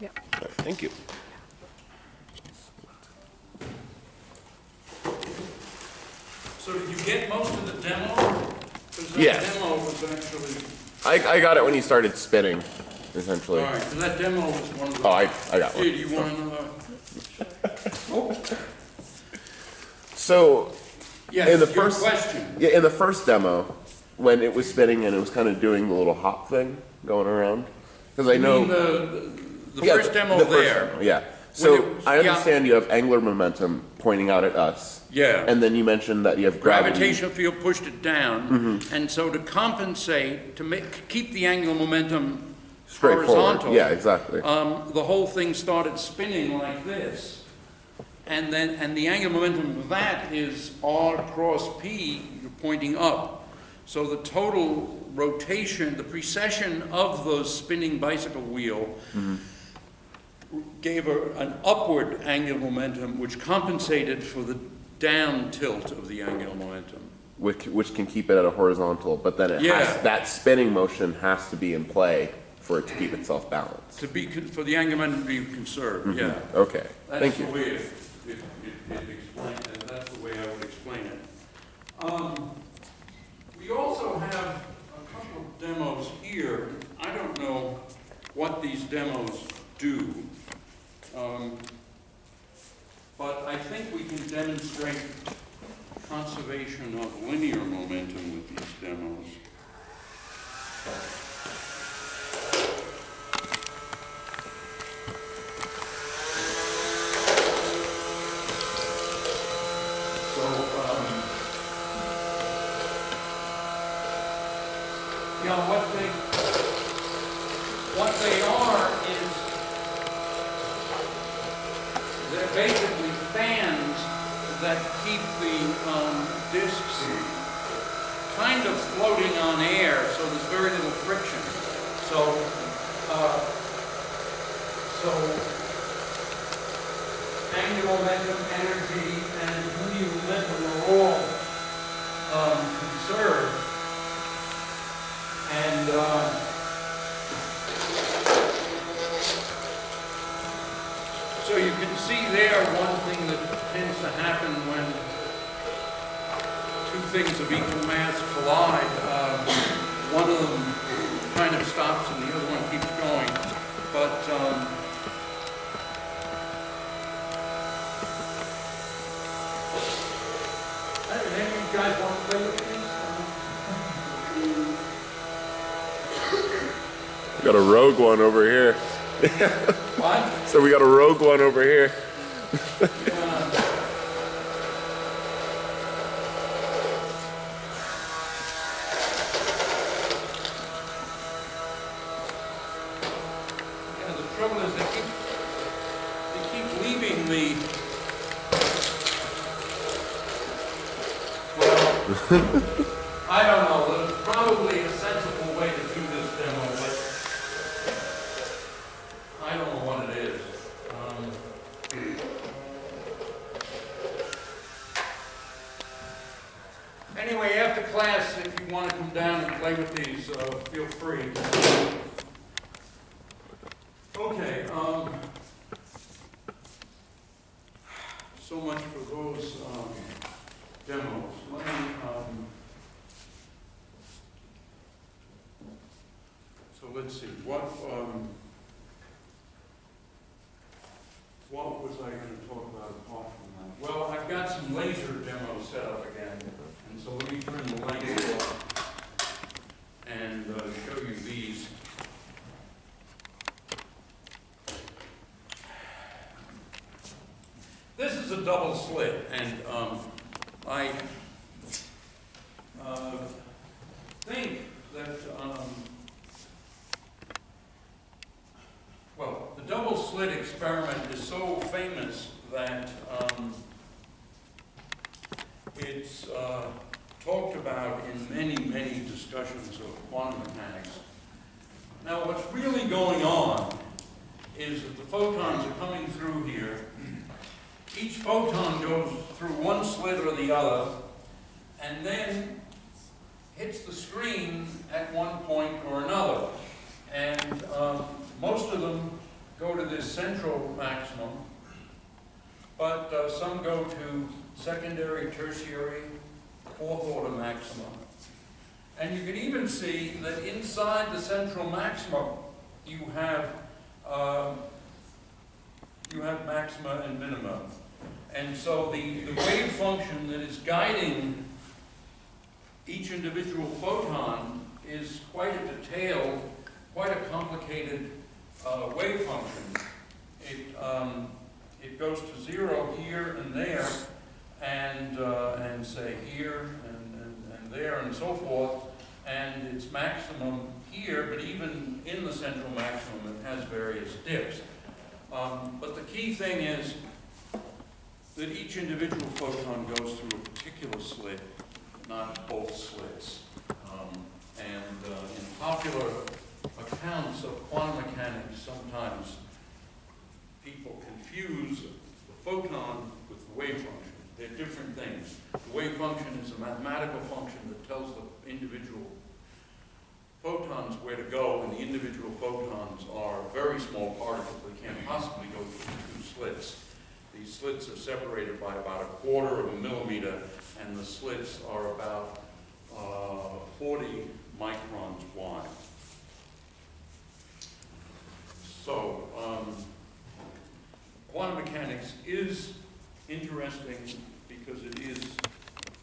Yeah. All right, thank you. So did you get most of the demo? Because that Yes. demo was actually, I got it when you started spinning, essentially. all right, so that demo was one of the. Oh, I got one. Here, do you want another? Oh, So, yes, in the your first question. yeah, in the first demo, when it was spinning and it was kind of doing the little hop thing going around, because I You know mean the yeah, first demo the first there? demo, yeah. So it- I yeah. understand you have angular momentum pointing out at us. Yeah. And then you mentioned that you have gravity. Gravitational field pushed it down, Mm-hmm. and so to compensate, to keep the angular momentum Straightforward. horizontal. Yeah, exactly. The whole thing started spinning like this, and the angular momentum of that is R cross P, you're pointing up. So the total rotation, the precession of the spinning bicycle wheel gave an upward angular momentum, which compensated for the down tilt of the angular momentum. Which can keep it at a horizontal, but then it has, that spinning motion has to be in play for it to keep itself balanced. For the angular momentum to be conserved, yeah. Okay, That's thank the you. way it explained, and that's the way I would explain it. We also have a couple of demos here. I don't know what these demos do, but I think we can demonstrate conservation of linear momentum with these demos. You know, what they are is they're basically fans that keep the discs kind of floating on air, so there's very little friction. So angular momentum, energy, and linear momentum are all conserved. And so you can see there one thing that tends to happen when two things of equal mass collide. One of them kind of stops and the other one keeps going. But any of you guys want to play with these? We got a rogue one over here. What? So we got a rogue one over here. Yeah, the trouble is they keep leaving the, well, I don't know, there's probably a sensible way to do this demo, but I don't know what it is. Anyway, after class, if you want to come down and play with these, feel free. Okay, so much for those demos. Let me, so let's see, what was I going to talk about apart from that? Well, I've got some laser demos set up again, and so let me turn the lights off and show you these. This is a double slit, and I think that, well, the double slit experiment is so famous that it's talked about in many, many discussions of quantum mechanics. Now, what's really going on is that the photons are coming through here. Each photon goes through one slit or the other, and then hits the screen at one point or another. And most of them go to this central maximum, but some go to secondary, tertiary, fourth order maximum. And you can even see that inside the central maximum, you have maxima and minima. And so the wave function that is guiding each individual photon is quite a detailed, quite a complicated wave function. It goes to 0 here and there, and say here and there and so forth, and its maximum here, but even in the central maximum it has various dips. But the key thing is that each individual photon goes through a particular slit, not both slits. In popular accounts of quantum mechanics, sometimes people confuse the photon with the wave function. They're different things. The wave function is a mathematical function that tells the individual photons where to go, and the individual photons are very small particles. They can't possibly go through 2 slits. These slits are separated by about 1/4 of a millimeter, and the slits are about 40 microns wide. So, quantum mechanics is interesting because it is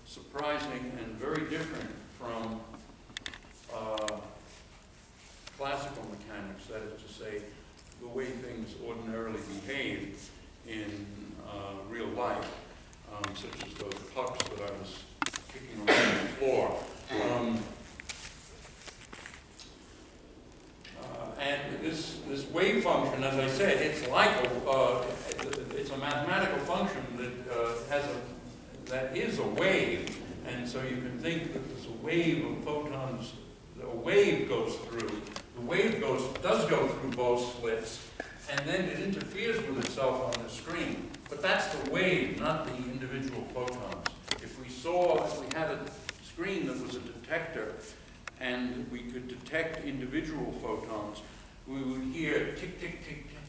surprising and very different from classical mechanics, that is to say, the way things ordinarily behave in real life, such as those pucks that I was kicking around the floor. And this wave function, as I said, it's like it's a mathematical function that is a wave, and so you can think that there's a wave of photons. A wave goes through. The wave does go through both slits, and then it interferes with itself on the screen. But that's the wave, not the individual photons. If we had a screen that was a detector, and we could detect individual photons, we would hear tick, tick, tick, tick.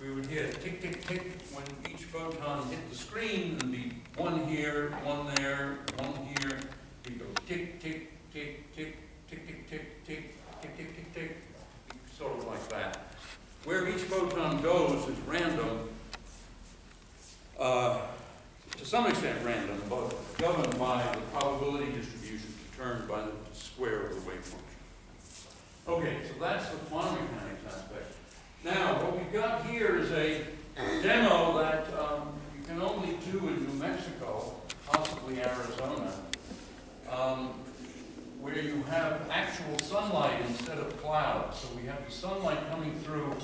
We would hear tick, tick, tick when each photon hit the screen, and be one here, one there, one here. We go tick, tick, tick, tick, tick, tick, tick, tick, tick, tick, tick, tick, sort of like that. Where each photon goes is random, to some extent random, but governed by the probability distribution determined by the square of the wave function. Okay, so that's the quantum mechanics aspect. Now, what we've got here is a demo that you can only do in New Mexico, possibly Arizona, where you have actual sunlight instead of clouds. So we have the sunlight coming through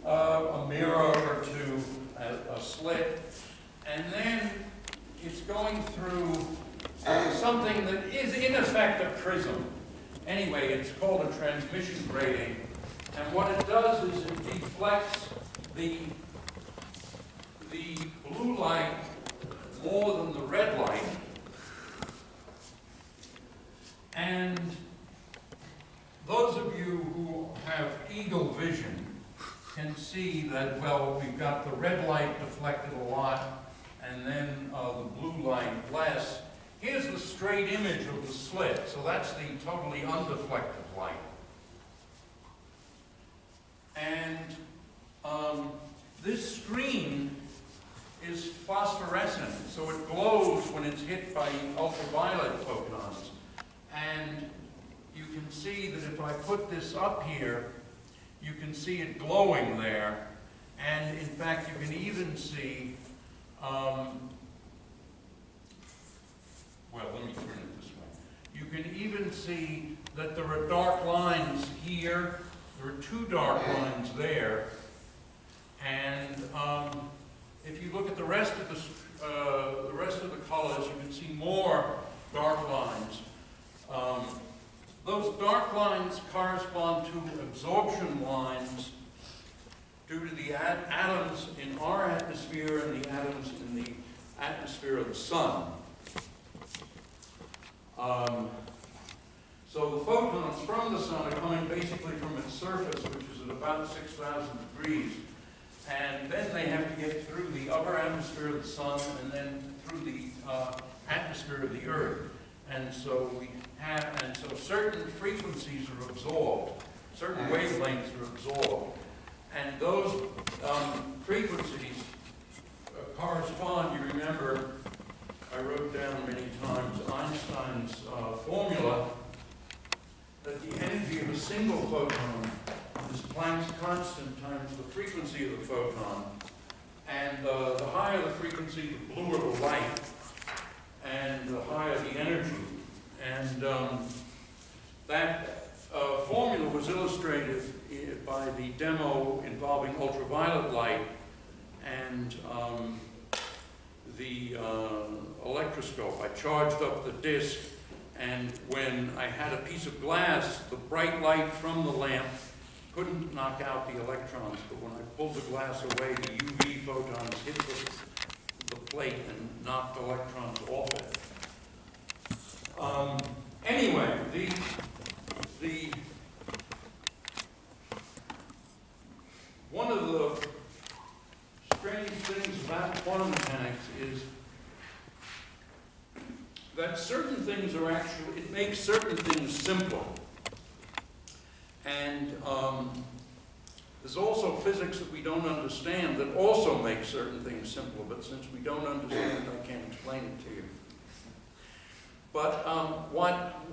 a mirror or two, a slit, and then it's going through something that is in effect a prism. Anyway, it's called a transmission grating, and what it does is it deflects the blue light more than the red light. And those of you who have eagle vision can see that, well, we've got the red light deflected a lot, and then the blue light less. Here's the straight image of the slit, so that's the totally undeflected light. And this screen is phosphorescent, so it glows when it's hit by ultraviolet photons. And you can see that if I put this up here, you can see it glowing there. And in fact, you can even see, well, let me turn it this way. You can even see that there are dark lines here. There are 2 dark lines there. And if you look at the rest of the colors, you can see more dark lines. Those dark lines correspond to absorption lines due to the atoms in our atmosphere and the atoms in the atmosphere of the sun. So the photons from the sun are coming basically from its surface, which is at about 6,000 degrees. and then they have to get through the upper atmosphere of the sun and then through the atmosphere of the Earth. And so certain frequencies are absorbed, certain wavelengths are absorbed, and those frequencies correspond, you remember, I wrote down many times Einstein's formula that the energy of a single photon is Planck's constant times the frequency of the photon. And the higher the frequency, the bluer the light, and the higher the energy. And that formula was illustrated by the demo involving ultraviolet light and the electroscope. I charged up the disk, and when I had a piece of glass, the bright light from the lamp couldn't knock out the electrons, but when I pulled the glass away, the UV photons hit the plate and knocked electrons off it. Anyway, one of the strange things about quantum mechanics is that certain things are actually, it makes certain things simple. And there's also physics that we don't understand that also makes certain things simple, but since we don't understand it, I can't explain it to you. But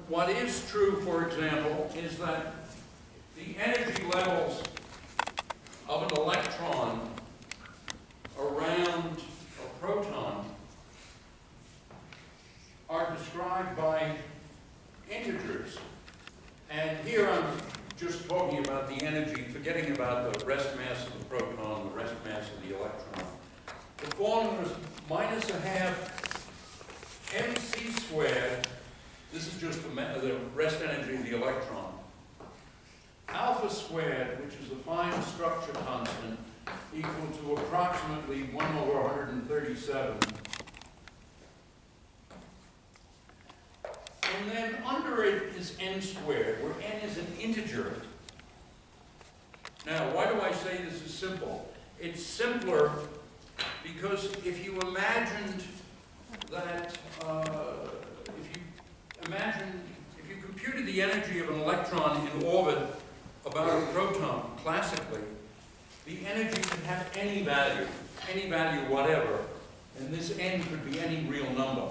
what is true, for example, is that the energy levels of an electron around a proton are described by integers. And here I'm just talking about the energy, forgetting about the rest mass of the proton, the rest mass of the electron. The formula is minus a half mc squared. This is just the rest energy of the electron. Alpha squared, which is the fine structure constant, equal to approximately 1 over 137. And then under it is n squared, where n is an integer. Now, why do I say this is simple? It's simpler because if you imagined that, if you computed the energy of an electron in orbit about a proton, classically, the energy could have any value whatever, and this n could be any real number.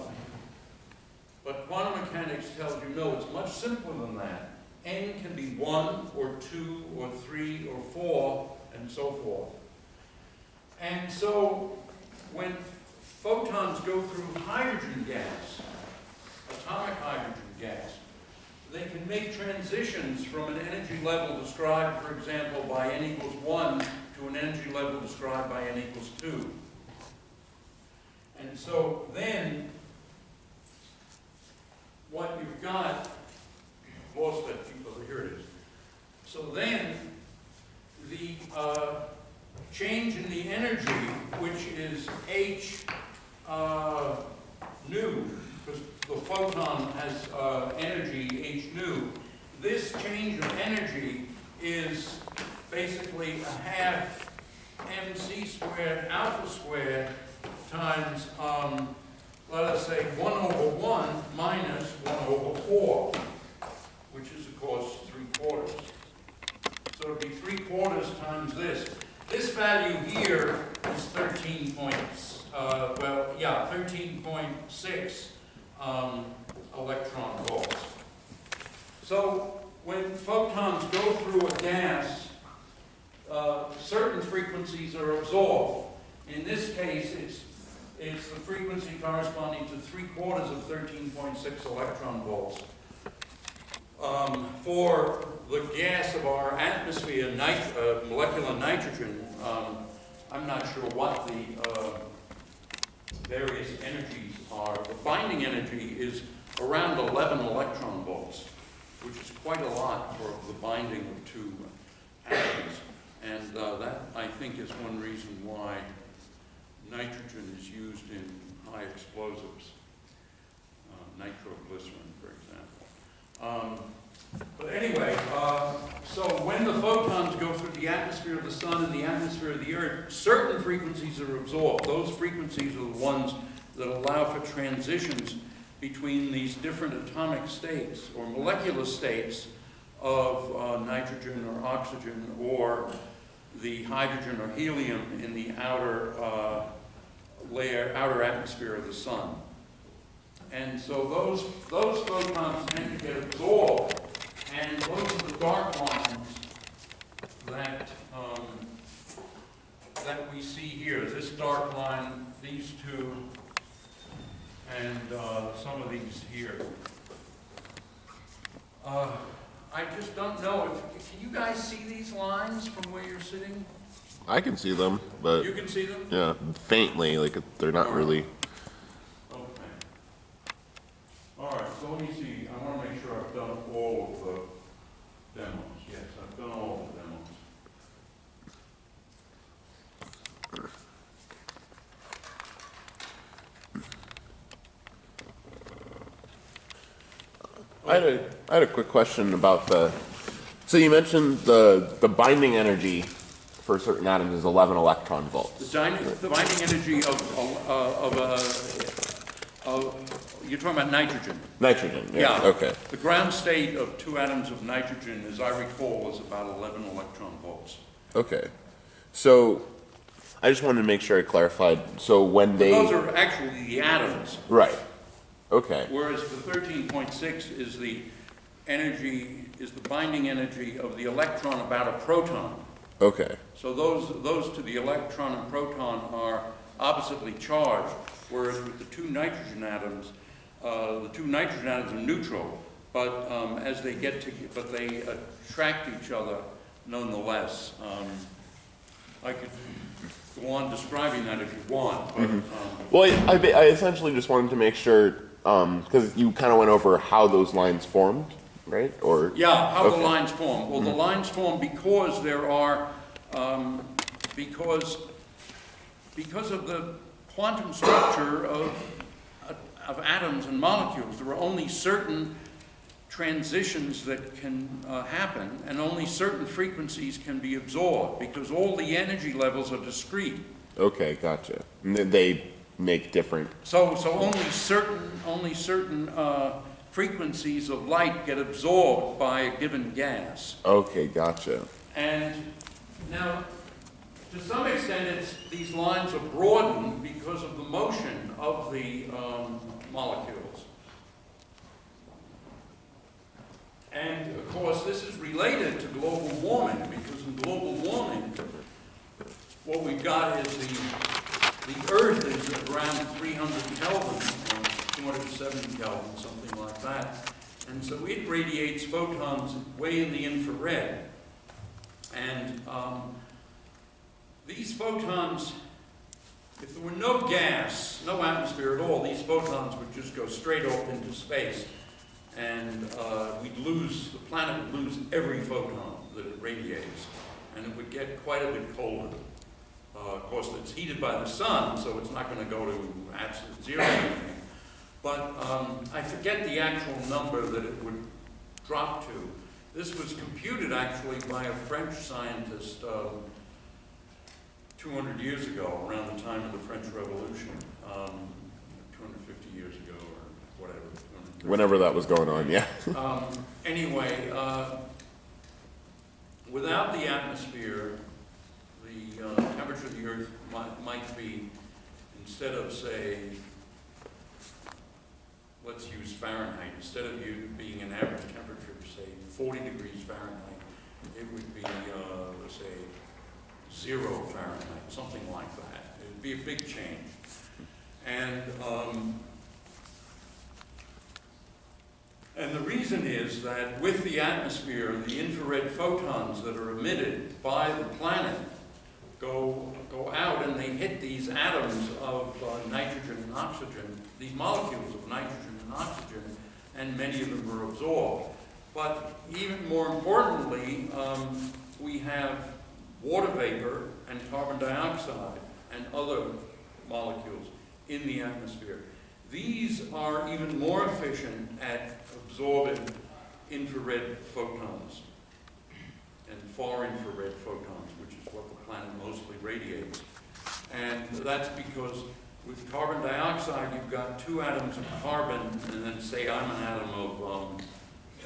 But quantum mechanics tells you, no, it's much simpler than that. N can be 1, or 2, or 3, or 4, and so forth. And so, when photons go through hydrogen gas, atomic hydrogen gas, they can make transitions from an energy level described, for example, by n equals 1 to an energy level described by n equals 2. And so then, what you've got, lost that, here it is. So then, the change in the energy, which is h nu, because the photon has energy h nu, this change of energy is basically a half mc squared alpha squared times, let us say, 1 over 1 minus 1 over 4, which is, of course, 3/4. So it would be 3/4 times this. This value here is 13.6 electron volts. So when photons go through a gas, certain frequencies are absorbed. In this case, it's the frequency corresponding to 3/4 of 13.6 electron volts. For the gas of our atmosphere, molecular nitrogen, I'm not sure what the various energies are. The binding energy is around 11 electron volts, which is quite a lot for the binding of two atoms. And that, I think, is one reason why nitrogen is used in high explosives, nitroglycerin, for example. But anyway, so when the photons go through the atmosphere of the sun and the atmosphere of the earth, certain frequencies are absorbed. Those frequencies are the ones that allow for transitions between these different atomic states or molecular states of nitrogen or oxygen or the hydrogen or helium in the outer outer atmosphere of the sun. And so those photons tend to get absorbed, and those are the dark lines that that we see here. This dark line, these two, and some of these here. I just don't know if can you guys see these lines from where you're sitting? I can see them, but You can see them? yeah, faintly, like they're not really. Okay. All right, so let me see. I want to make sure I've done all of the demos. Yes, I've done all of the demos. I had a quick question about so you mentioned the binding energy for certain atoms is 11 electron volts. The binding energy you're talking about nitrogen. Nitrogen, yeah. Okay. The ground state of two atoms of nitrogen, as I recall, is about 11 electron volts. Okay. So I just wanted to make sure I clarified. So when Those are actually the atoms. Right. Okay. Whereas the 13.6 is the energy, is the binding energy of the electron about a proton. Okay. So those to the electron and proton are oppositely charged, whereas with the two nitrogen atoms are neutral, but as they get to, but they attract each other nonetheless. I could go on describing that if you want. But, well, I essentially just wanted to make sure, because you kind of went over how those lines formed, right? Or yeah, how the lines form. Well, the lines form because there are, because of the quantum structure of atoms and molecules. There are only certain transitions that can happen, and only certain frequencies can be absorbed, because all the energy levels are discrete. Okay, gotcha. And they make different. So only certain frequencies of light get absorbed by a given gas. Okay, gotcha. And now, to some extent, these lines are broadened because of the motion of the molecules. And of course, this is related to global warming, because in global warming, what we've got is the Earth is around 300 Kelvin, or 270 Kelvin, something like that. And so it radiates photons way in the infrared. And these photons, if there were no gas, no atmosphere at all, these photons would just go straight off into space. And the planet would lose every photon that it radiates. And it would get quite a bit colder. Of course, it's heated by the sun, so it's not going to go to absolute zero or anything. But I forget the actual number that it would drop to. This was computed actually by a French scientist 200 years ago, around the time of the French Revolution, 250 years ago or whatever. Whenever that was going on, yeah. Anyway, without the atmosphere, the temperature of the Earth might be, instead of, say, let's use Fahrenheit, instead of you being an average temperature, say 40 degrees Fahrenheit, it would be, let's say, 0 Fahrenheit, something like that. It would be a big change. And the reason is that with the atmosphere, the infrared photons that are emitted by the planet go out and they hit these atoms of nitrogen and oxygen, these molecules of nitrogen and oxygen, and many of them are absorbed. But even more importantly, we have water vapor and carbon dioxide and other molecules in the atmosphere. These are even more efficient at absorbing infrared photons and far infrared photons, which is what the planet mostly radiates. And that's because with carbon dioxide, you've got 2 atoms of carbon, and then say I'm an atom of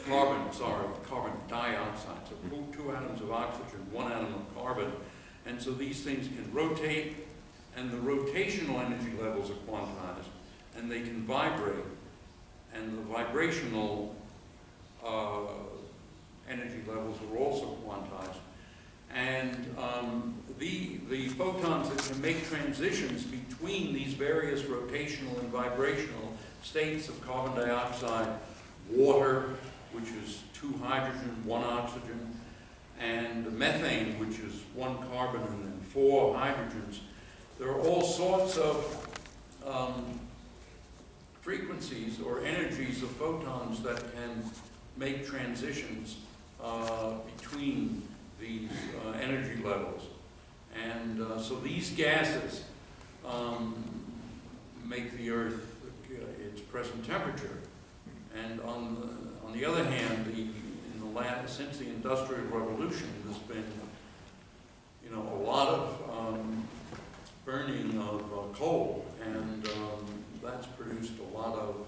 carbon dioxide. So 2 atoms of oxygen, 1 atom of carbon. And so these things can rotate, and the rotational energy levels are quantized, and they can vibrate, and the vibrational energy levels are also quantized. And the photons that can make transitions between these various rotational and vibrational states of carbon dioxide, water, which is 2 hydrogen, 1 oxygen, and methane, which is 1 carbon and then 4 hydrogens. There are all sorts of frequencies or energies of photons that can make transitions between these energy levels. And so these gases make the Earth its present temperature. And on the other hand, since the Industrial Revolution, there's been, a lot of burning of coal, and that's produced a lot of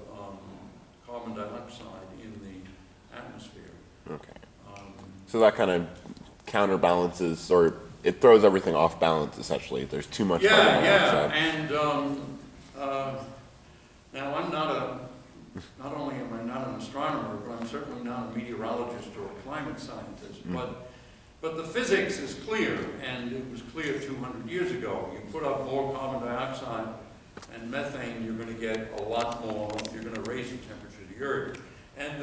carbon dioxide in the atmosphere. Okay. So that kind of counterbalances, or it throws everything off balance, essentially. There's too much carbon dioxide. And now I'm not only am I not an astronomer, but I'm certainly not a meteorologist or a climate scientist. But the physics is clear, and it was clear 200 years ago. You put up more carbon dioxide and methane, you're going to get a lot more, you're going to raise the temperature of the Earth. And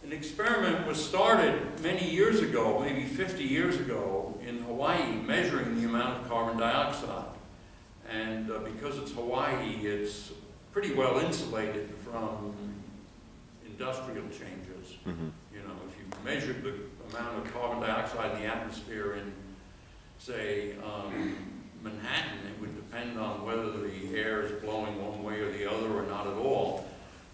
an experiment was started many years ago, maybe 50 years ago, in Hawaii, measuring the amount of carbon dioxide. And because it's Hawaii, it's pretty well insulated from industrial changes. Mm-hmm. If you measured the amount of carbon dioxide in the atmosphere in, say, Manhattan, it would depend on whether the air is blowing one way or the other or not at all.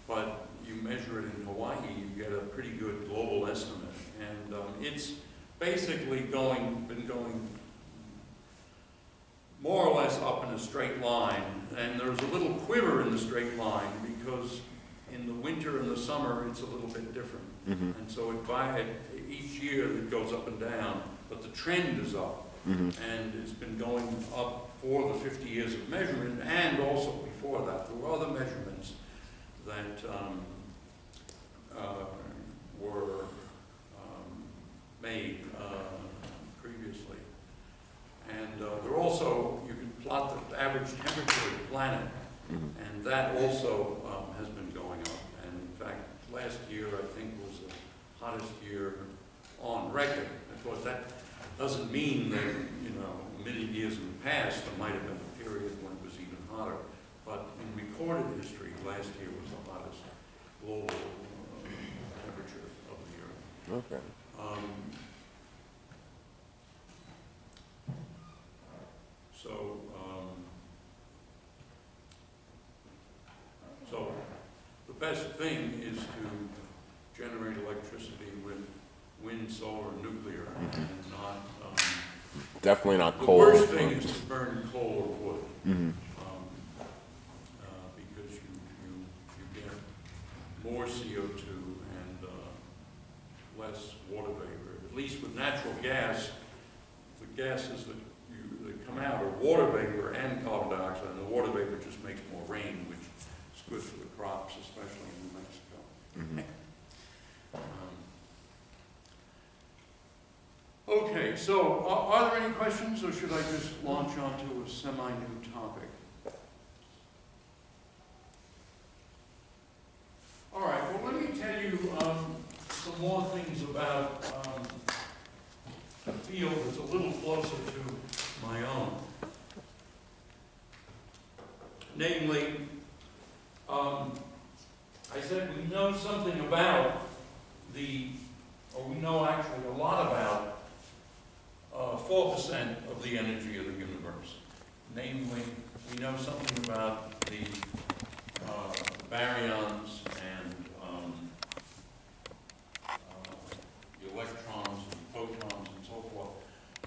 But you measure it in Hawaii, you get a pretty good global estimate. And it's basically been going more or less up in a straight line. And there's a little quiver in the straight line because in the winter and the summer, it's a little bit different. Mm-hmm. And so each year it goes up and down, but the trend is up. Mm-hmm. And it's been going up for the 50 years of measurement, and also before that. There were other measurements that were made previously. And there also, you can plot the average temperature of the planet, and that also has been going up. And in fact, last year, I think, was the hottest year on record. Of course, that doesn't mean that, many years in the past, there might have been a period when it was even hotter. But in recorded history, last year was the hottest global temperature of the Earth. Okay. So the best thing is to generate electricity with wind, solar, and nuclear, and not. Definitely not the coal. The worst thing is to burn coal or wood, because you get more CO2 and less water vapor. At least with natural gas, the gases that come out are water vapor and carbon dioxide, and the water vapor just makes more rain, which is good for the crops, especially in New Mexico. Okay, so are there any questions, or should I just launch onto a semi-new topic? All right, well, let me tell you some more things about a field that's a little closer to my own. Namely, I said we know something about we know actually a lot about 4% of the energy of the universe. Namely, we know something about the baryons and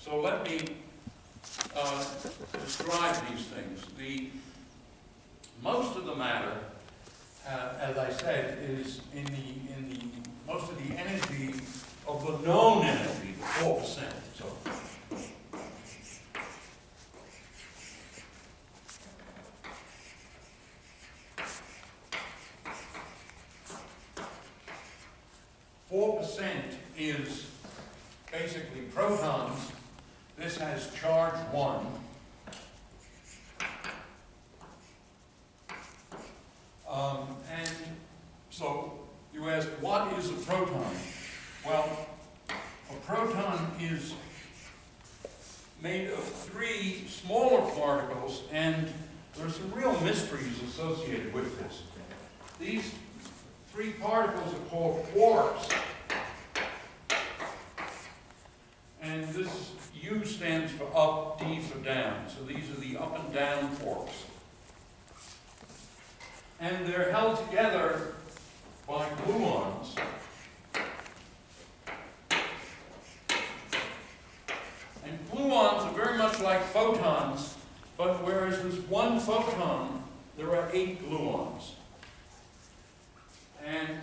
So let me describe these things. Most of the matter, as I said, is in the most of the energy of the known energy, 4%. So 4% is basically protons. This has charge 1. And so you ask, what is a proton? Well, a proton is made of 3 smaller particles, and there's some real mysteries associated with this. These 3 particles are called quarks, and this U stands for up, D for down. So these are the up and down quarks. And they're held together by gluons. And gluons are very much like photons, but whereas there's 1 photon, there are 8 gluons. And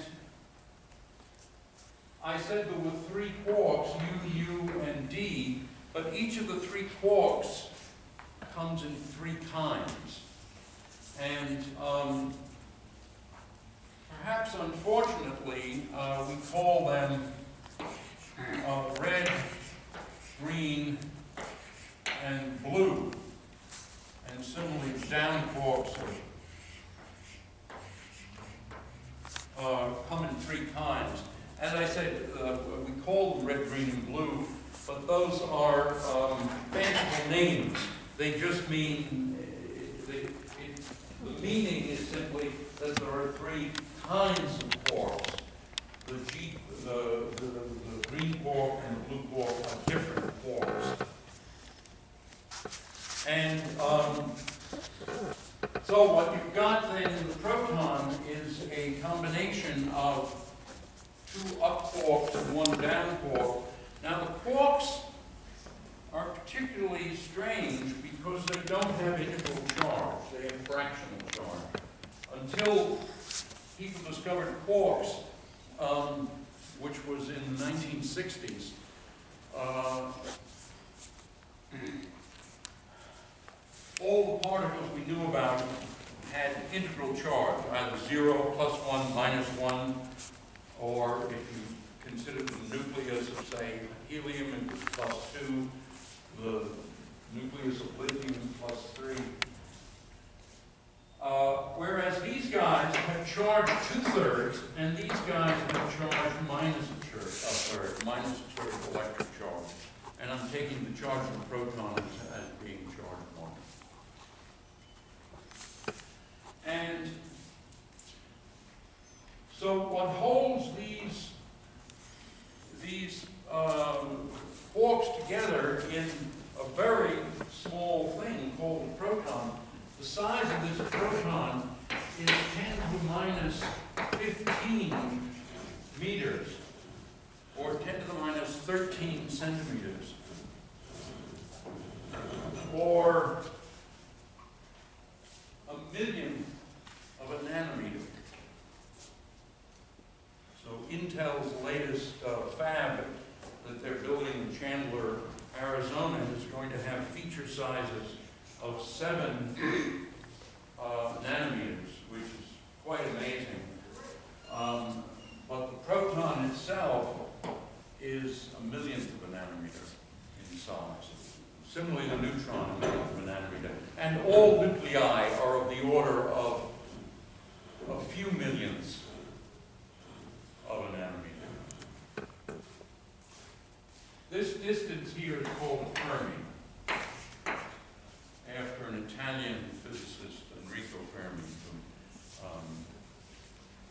I said there were 3 quarks, U, U, and D, but each of the 3 quarks comes in 3 kinds. And perhaps unfortunately, we call them red, green, and blue. And similarly, down quarks come in 3 kinds. As I said, we call them red, green, and blue, but those are fanciful names. They just mean, the meaning is simply that there are 3 kinds of quarks. The green quark and the blue quark are different quarks. And so what you've got then in the proton is a combination of 2 up quarks and 1 down quark. Now the quarks are particularly strange because they don't have integral charge. They have fractional charge. Until people discovered quarks, which was in the 1960s, all the particles we knew about had integral charge, either 0, +1, -1, or if you consider the nucleus of, say, helium, it was +2, the nucleus of lithium +3. Whereas these guys have charge 2/3, and these guys have charge -1/3, -1/3 electric charge. And I'm taking the charge of the proton as being charge 1. And so what holds these quarks together in a very small thing called a proton. The size of this proton is 10 to the -15 meters, or 10 to the -13 centimeters, or a millionth of a nanometer. So Intel's latest fab that they're building in Chandler, Arizona, is going to have feature sizes of 7 nanometers, which is quite amazing. But the proton itself is a millionth of a nanometer in size. Similarly, the neutron, a millionth of a nanometer. And all nuclei are of the order of a few millionths of a nanometer. This distance here is called a Fermi, after an Italian physicist, Enrico Fermi, who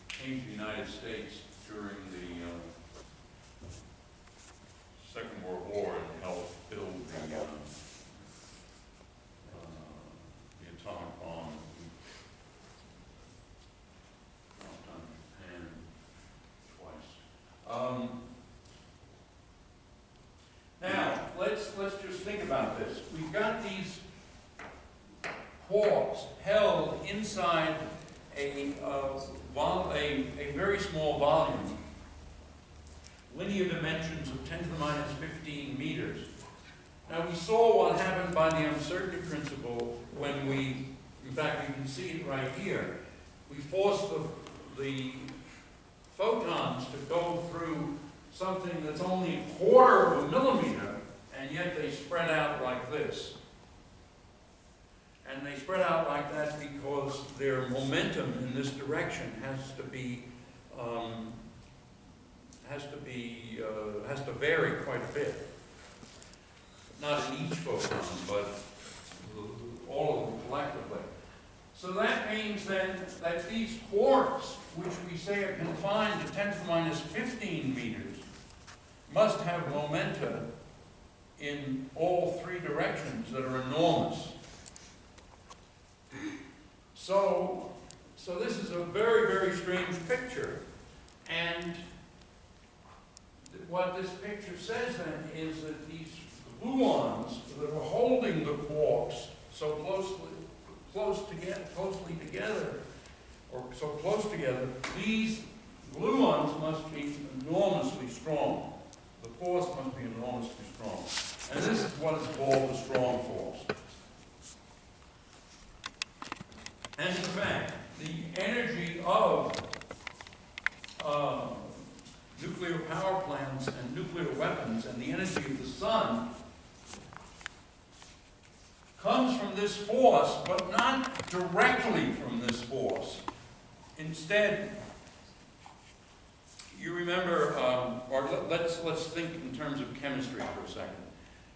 came to the United States during the Second World War and helped build the atomic bomb. Done Japan twice. Now let's just quarks held inside a very small volume, linear dimensions of 10 to the minus 15 meters. Now we saw what happened by the uncertainty principle when we, in fact you can see it right here, we forced the photons to go through something that's only 1/4 of a millimeter, and yet they spread out like this. And they spread out like that because their momentum in this direction has to vary quite a bit. Not in each photon, but all of them collectively. So that means then that these quarks, which we say are confined to 10 to the minus 15 meters, must have momenta in all three directions that are enormous. So this is a very, very strange picture. And what this picture says then is that these gluons that are holding the quarks so closely together, or so close together, these gluons must be enormously strong. The force must be enormously strong. And this is what is called the strong force. And in fact, the energy of nuclear power plants and nuclear weapons and the energy of the sun comes from this force, but not directly from this force. Instead, you remember, let's think in terms of chemistry for a second.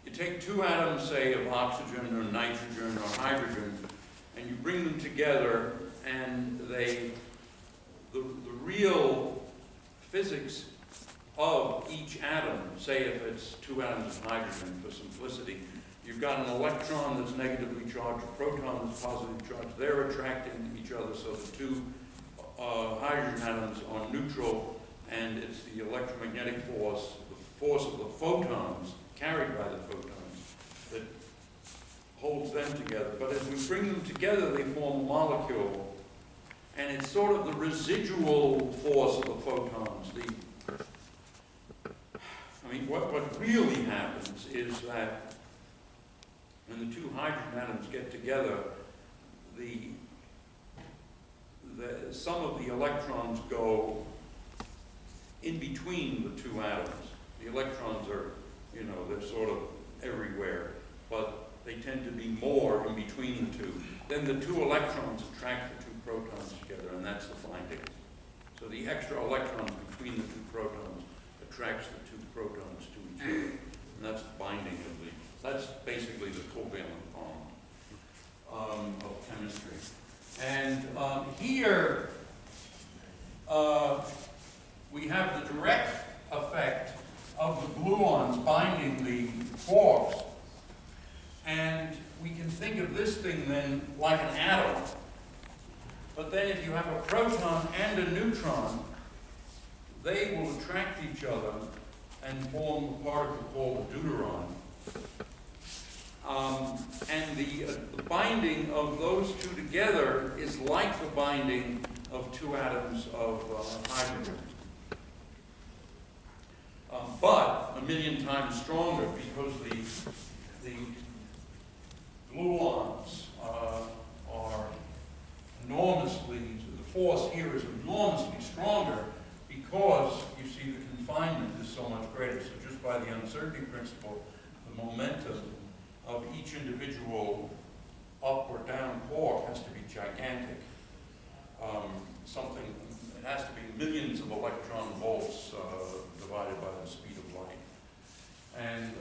You take two atoms, say, of oxygen or nitrogen or hydrogen, and you bring them together, and the real physics of each atom, say if it's two atoms of hydrogen for simplicity, you've got an electron that's negatively charged, a proton that's positively charged. They're attracting each other, so the two hydrogen atoms are neutral, and it's the electromagnetic force, the force of the photons carried by the photons, that holds them together. But as we bring them together, they form a molecule, and it's sort of the residual force of the photons. What really happens is that when the two hydrogen atoms get together, some of the electrons go in between the two atoms. The electrons are, they're sort of everywhere, but they tend to be more in between the two. Then the two electrons attract the two protons together, and that's the finding. So the extra electrons between the two protons attracts the two protons to each other, and that's the binding that's basically the covalent bond of chemistry. And here we have the direct effect of the gluons binding the quarks. And we can think of this thing then like an atom. But then if you have a proton and a neutron, they will attract each other and form a particle called a deuteron. And the binding of those two together is like the binding of two atoms of hydrogen. But 1,000,000 times stronger, because the gluons are enormously, the force here is enormously stronger because, you see, the confinement is so much greater. So just by the uncertainty principle, the momentum of each individual up or down quark has to be gigantic. It has to be millions of electron volts divided by the speed of light. And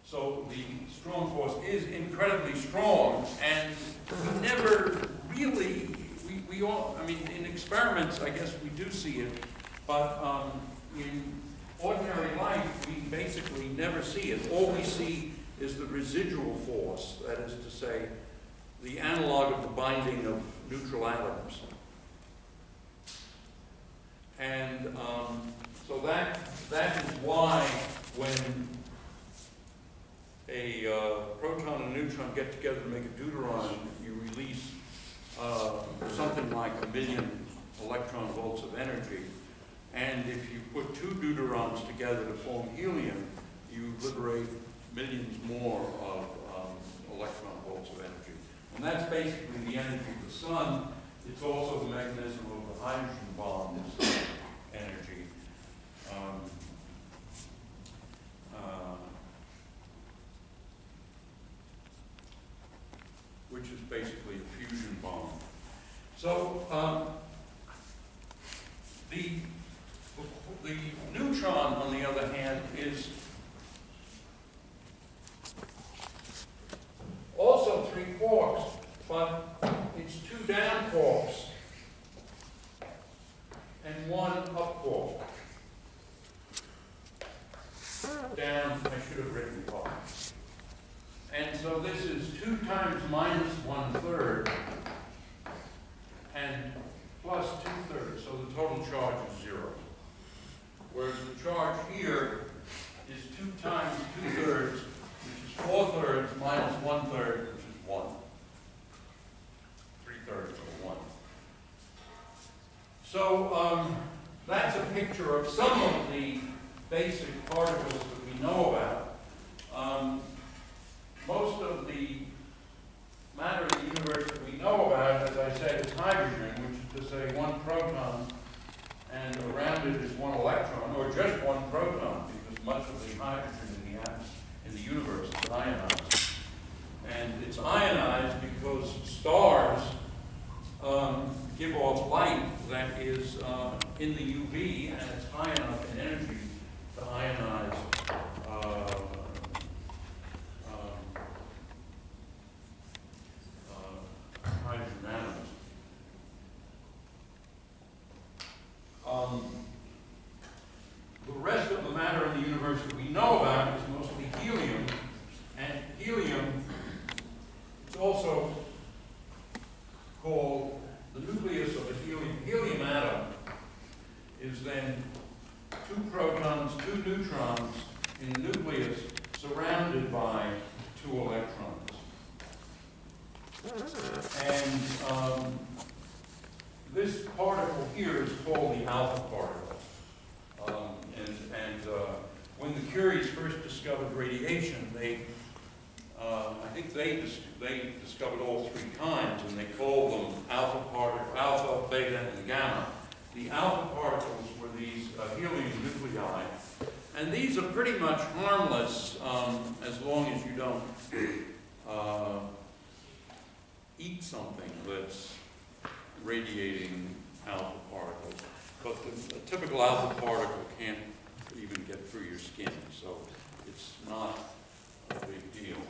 so the strong force is incredibly strong, and we never really, we all, in experiments, I guess we do see it, but in ordinary life, we basically never see it. All we see is the residual force, that is to say, the analog of the binding of neutral atoms. And so that is why when a proton and a neutron get together to make a deuteron, you release something like 1 million electron volts of energy. And if you put two deuterons together to form helium, you liberate millions more of electron volts of energy. And that's basically the energy of the sun. It's also the mechanism of the hydrogen bomb's energy. Which is basically a fusion bomb. So the neutron, on the other hand, is also 3 quarks, but it's 2 down quarks and 1 up quark. Down, I should have written quark. And so this is 2 times minus 1/3 and plus 2/3, so the total charge is 0. Whereas the charge here is 2 times 2/3, which is 4/3 minus 1/3, which is 1. 3/3 of 1. So that's a picture of some of the basic particles that we know about. Most of the matter of the universe that we know about, as I said, is hydrogen, which is to say 1 proton, and around it is 1 electron, or just 1 proton, because much of the hydrogen in the universe is ionized. And it's ionized because stars give off light that is in the UV, and it's high enough in energy to ionize hydrogen atoms. The rest of the matter in the universe that we know about is mostly helium, and helium is also called the nucleus of a helium atom is then 2 protons, 2 neutrons in the nucleus surrounded by 2 electrons. And this particle here is called the alpha particle. When the Curies first discovered radiation, I think they discovered all 3 kinds, and they called them alpha, beta, and gamma. The alpha particles were these helium nuclei, and these are pretty much harmless as long as you don't eat something that's radiating alpha particles. But a typical alpha particle can't even get through your skin, so it's not a big deal.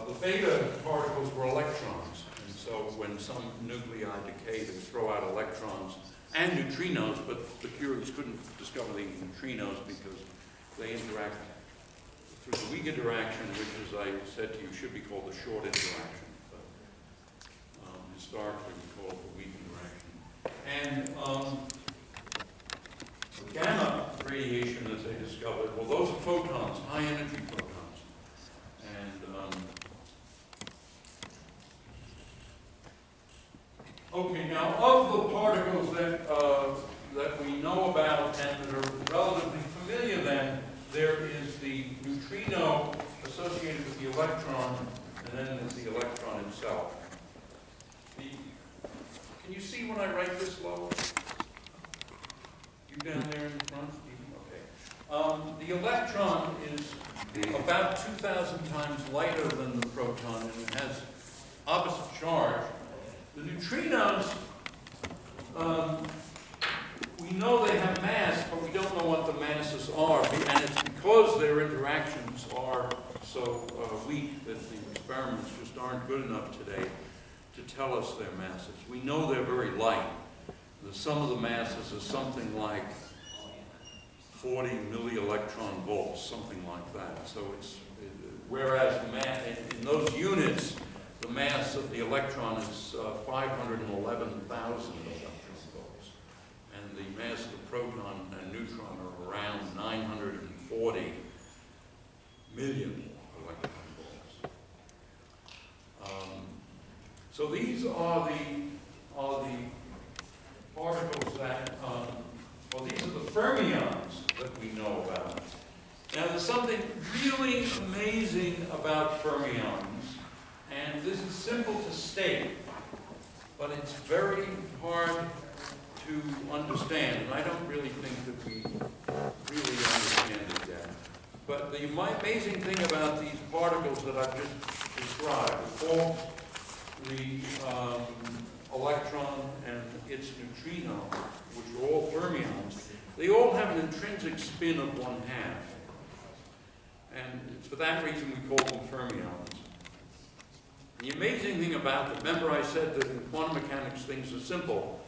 The beta particles were electrons, and so when some nuclei decay, they throw out electrons and neutrinos, but the Curies couldn't discover the neutrinos because they interact through the weak interaction, which, as I said to you, should be called the short interaction. Historically, we call it the weak interaction. And the gamma radiation that they discovered, well, those are photons, high energy photons. And okay, now of the particles that we know about and that are relatively familiar, then there is the neutrino associated with the electron, and then there's the electron itself. Can you see when I write this low? You down there in the front? Okay. The electron is about 2,000 times lighter than the proton, and it has opposite charge. The neutrinos, we know they have mass, but we don't know what the masses are, and it's because their interactions are so weak that the experiments just aren't good enough today to tell us their masses. We know they're very light. The sum of the masses is something like 40 millielectron volts, something like that. So whereas the mass, in those units, the mass of the electron is 511,000 electron volts, and the mass of the proton and neutron are around 940 million electron So these are the particles that, well, these are the fermions that we know about. Now, there's something really amazing about fermions, and this is simple to state, but it's very hard to understand, and I don't really think that we really understand it yet. But the amazing thing about these particles that I've just described, the electron and its neutrino, which are all fermions, they all have an intrinsic spin of 1/2. And it's for that reason we call them fermions. The amazing thing about them, remember I said that in quantum mechanics things are simple.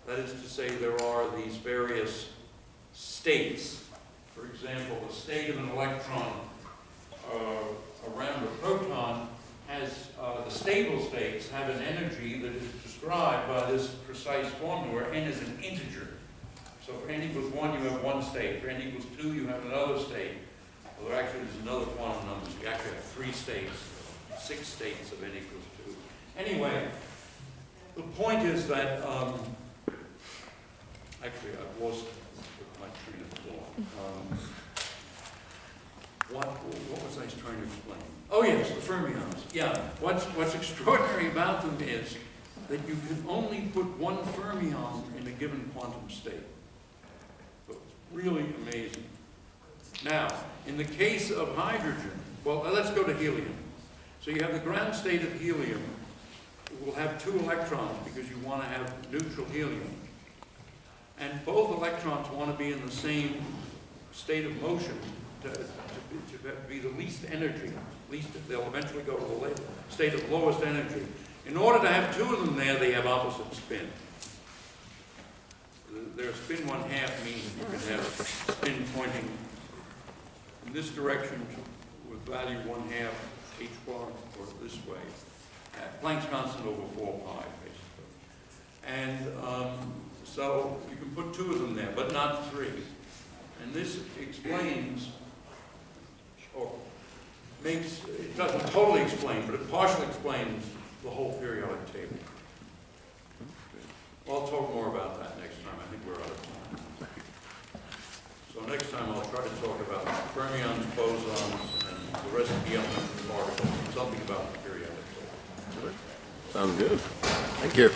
That is to say, there are these various states. For example, the state of an electron around a proton has, the stable states have an energy that is described by this precise formula where n is an integer. So for n equals 1, you have one state. For n equals 2, you have another state. Well, actually, there's another quantum number. So you actually have 3 states, 6 states of n equals 2. Anyway, the point is that, actually, I've lost my train of thought. What was I trying to explain? Oh yes, the fermions. Yeah, what's extraordinary about them is that you can only put one fermion in a given quantum state. So it's really amazing. Now, in the case of hydrogen, well, let's go to helium. So you have the ground state of helium. It will have 2 electrons because you want to have neutral helium. And both electrons want to be in the same state of motion to be the least energy. They'll eventually go to the state of lowest energy. In order to have 2 of them there, they have opposite spin. Their spin 1/2 means that you can have spin pointing in this direction with value 1/2 h bar, or this way. Planck's constant over 4 pi, basically. And so you can put 2 of them there, but not 3. And this explains, or makes, it doesn't totally explain, but it partially explains the whole periodic table. Well, I'll talk more about that next time. I think we're out of time. So next time I'll try to talk about fermions, bosons, and the rest of the elementary particles, and something about the periodic table. Sounds good. Thank you.